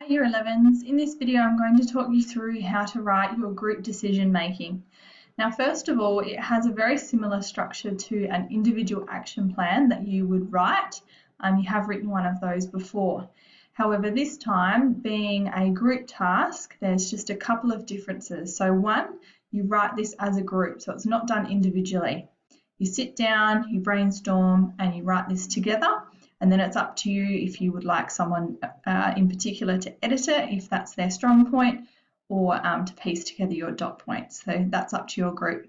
Year 11s, in this video I'm going to talk you through how to write your group decision making. Now first of all, it has a very similar structure to an individual action plan that you would write. You have written one of those before. However, this time being a group task, there's just a couple of differences. So one, you write this as a group, so it's not done individually. You sit down, you brainstorm and you write this together. And then it's up to you if you would like someone in particular to edit it, if that's their strong point, or to piece together your dot points. So that's up to your group.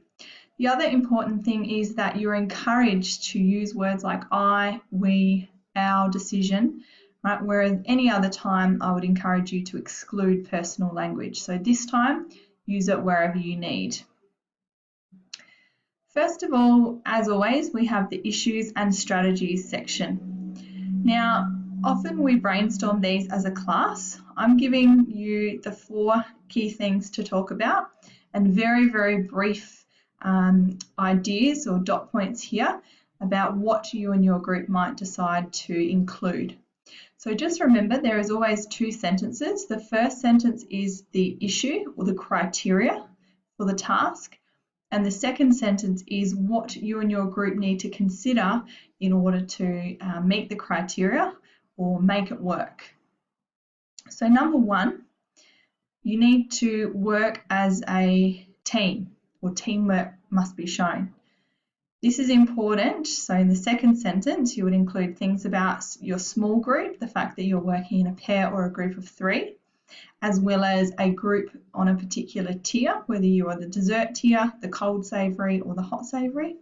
The other important thing is that you're encouraged to use words like I, we, our decision, right? Whereas any other time I would encourage you to exclude personal language. So this time, use it wherever you need. First of all, as always, we have the issues and strategies section. Now, often we brainstorm these as a class. I'm giving you the 4 key things to talk about and very, very brief ideas or dot points here about what you and your group might decide to include. So just remember, there is always 2 sentences. The first sentence is the issue or the criteria for the task. And the second sentence is what you and your group need to consider in order to meet the criteria or make it work. So number 1, you need to work as a team, or teamwork must be shown. This is important. So in the second sentence, you would include things about your small group, the fact that you're working in a pair or a group of 3. As well as a group on a particular tier, whether you are the dessert tier, the cold savoury or the hot savoury.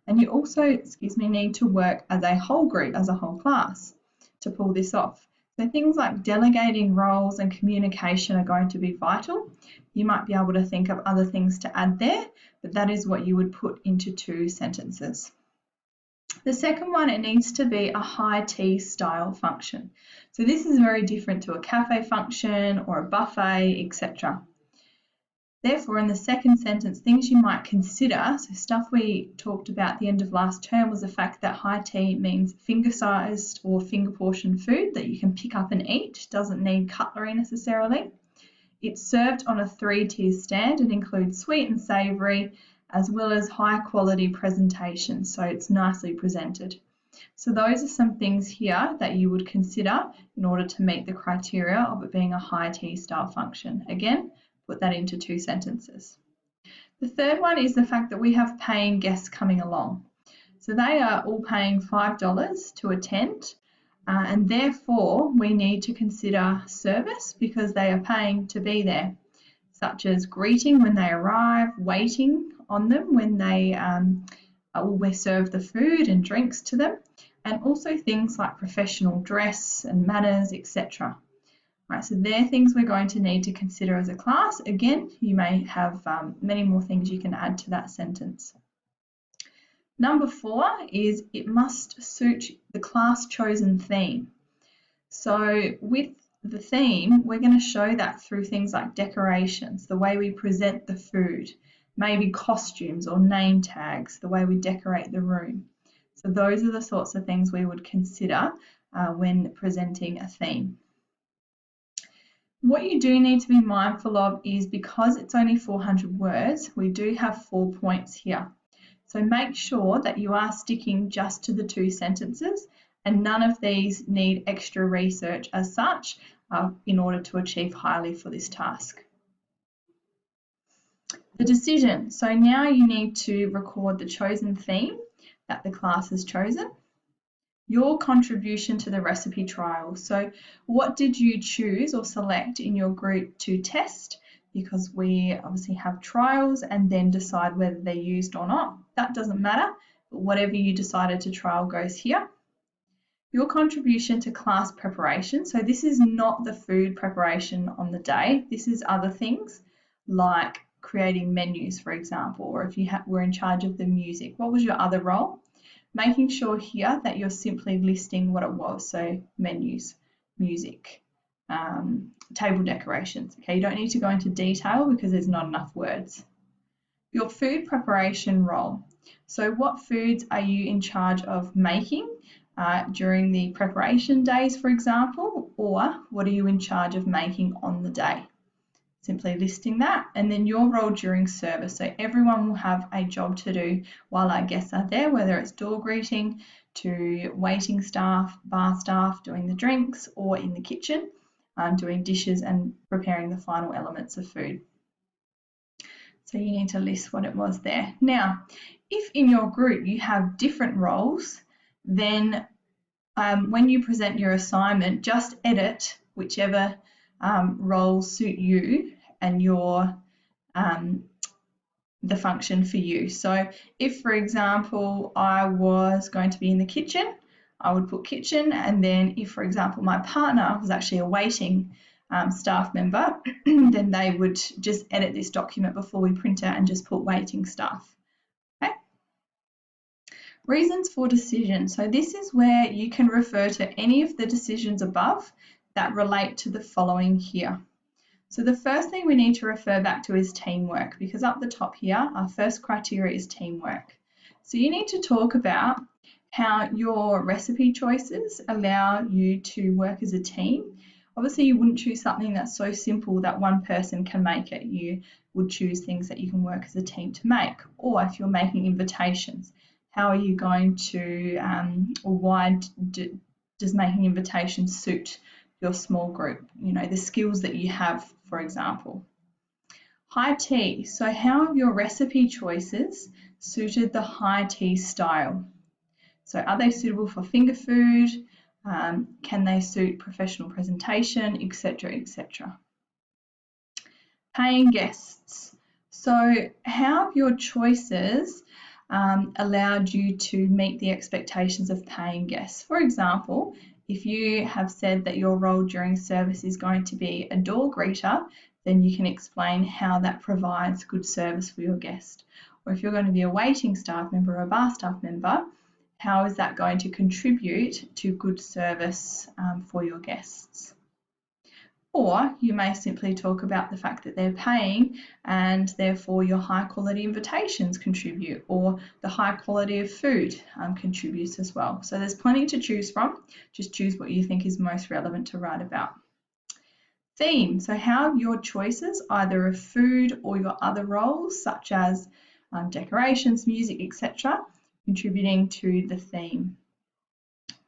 And you also, need to work as a whole group, as a whole class to pull this off. So things like delegating roles and communication are going to be vital. You might be able to think of other things to add there, but that is what you would put into 2 sentences. The second one, it needs to be a high tea style function. So this is very different to a cafe function or a buffet, etc. Therefore, in the second sentence, things you might consider, so stuff we talked about at the end of last term was the fact that high tea means finger-sized or finger-portioned food that you can pick up and eat, doesn't need cutlery necessarily. It's served on a 3-tier stand and includes sweet and savoury, as well as high quality presentation, so it's nicely presented. So those are some things here that you would consider in order to meet the criteria of it being a high tea style function. Again, put that into 2 sentences. The third one is the fact that we have paying guests coming along. So they are all paying $5 to attend, and therefore we need to consider service because they are paying to be there, such as greeting when they arrive, waiting on them when we serve the food and drinks to them, and also things like professional dress and manners, etc. Right, so they're things we're going to need to consider as a class. Again, you may have many more things you can add to that sentence. Number 4 is it must suit the class chosen theme. So with the theme, we're going to show that through things like decorations, the way we present the food, maybe costumes or name tags, the way we decorate the room. So those are the sorts of things we would consider when presenting a theme. What you do need to be mindful of is because it's only 400 words, we do have 4 points here. So make sure that you are sticking just to the 2 sentences, and none of these need extra research as such in order to achieve highly for this task. The decision. So now you need to record the chosen theme that the class has chosen, your contribution to the recipe trial. So what did you choose or select in your group to test? Because we obviously have trials and then decide whether they're used or not. That doesn't matter, but whatever you decided to trial goes here. Your contribution to class preparation. So this is not the food preparation on the day. This is other things like creating menus, for example, or if you were in charge of the music. What was your other role? Making sure here that you're simply listing what it was. So menus, music, table decorations. Okay, you don't need to go into detail because there's not enough words. Your food preparation role. So what foods are you in charge of making during the preparation days, for example, or what are you in charge of making on the day? Simply listing that, and then your role during service. So everyone will have a job to do while our guests are there, whether it's door greeting to waiting staff, bar staff, doing the drinks, or in the kitchen, doing dishes and preparing the final elements of food. So you need to list what it was there. Now, if in your group you have different roles, then when you present your assignment, just edit whichever roles suit you and your the function for you. So if, for example, I was going to be in the kitchen, I would put kitchen, and then if, for example, my partner was actually a waiting staff member, then they would just edit this document before we print it and just put waiting staff. Okay. Reasons for decision. So this is where you can refer to any of the decisions above that relate to the following here. So the first thing we need to refer back to is teamwork, because up the top here, our first criteria is teamwork. So you need to talk about how your recipe choices allow you to work as a team. Obviously, you wouldn't choose something that's so simple that one person can make it. You would choose things that you can work as a team to make. Or if you're making invitations, how are you going to, or why does making invitations suit your small group? You know, the skills that you have, for example. High tea. So how have your recipe choices suited the high tea style? So are they suitable for finger food? Can they suit professional presentation, etc., etc.? Paying guests. So how have your choices allowed you to meet the expectations of paying guests? For example, if you have said that your role during service is going to be a door greeter, then you can explain how that provides good service for your guest. Or if you're going to be a waiting staff member or a bar staff member, how is that going to contribute to good service for your guests? Or you may simply talk about the fact that they're paying and therefore your high quality invitations contribute, or the high quality of food contributes as well. So there's plenty to choose from. Just choose what you think is most relevant to write about. Theme. So how have your choices, either of food or your other roles, such as decorations, music, etc., contributing to the theme?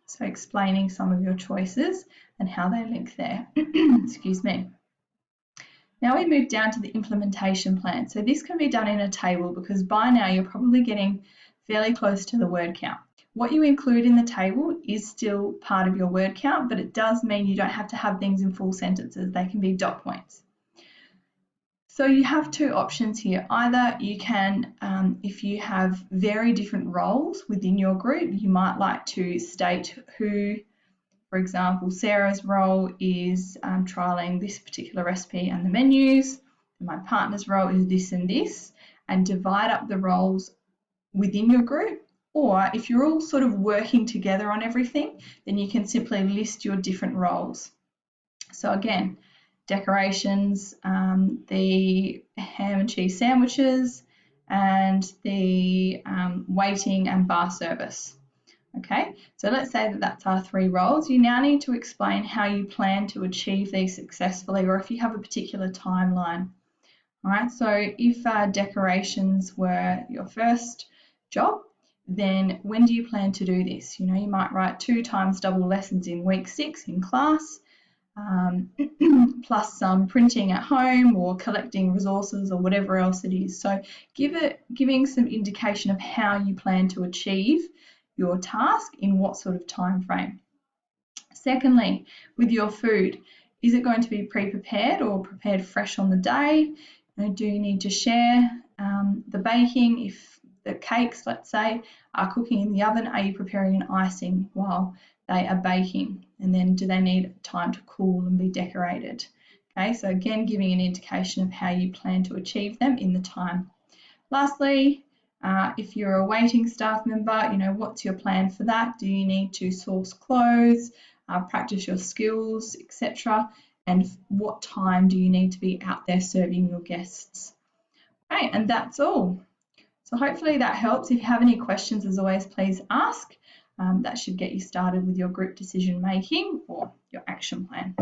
So explaining some of your choices and how they link there. Excuse me. Now we move down to the implementation plan. So this can be done in a table, because by now you're probably getting fairly close to the word count. What you include in the table is still part of your word count, but it does mean you don't have to have things in full sentences. They can be dot points. So you have two options here. Either you can, if you have very different roles within your group, you might like to state who, for example, Sarah's role is trialling this particular recipe and the menus, and my partner's role is this and this, and divide up the roles within your group. Or if you're all sort of working together on everything, then you can simply list your different roles. So again, decorations, the ham and cheese sandwiches, and the waiting and bar service. Okay, so let's say that that's our three roles. You now need to explain how you plan to achieve these successfully, or if you have a particular timeline. All right, so if decorations were your first job, then when do you plan to do this? You know, you might write 2 times double lessons in week 6 in class, plus some printing at home or collecting resources or whatever else it is. So giving some indication of how you plan to achieve your task in what sort of time frame. Secondly, with your food, is it going to be pre-prepared or prepared fresh on the day? You know, do you need to share the baking? If the cakes, let's say, are cooking in the oven, are you preparing an icing while they are baking? And then do they need time to cool and be decorated? Okay, so again, giving an indication of how you plan to achieve them in the time. Lastly, if you're a waiting staff member, you know, what's your plan for that? Do you need to source clothes, practice your skills, etc.? And what time do you need to be out there serving your guests? Okay, and that's all. So hopefully that helps. If you have any questions, as always, please ask. that should get you started with your group decision making or your action plan.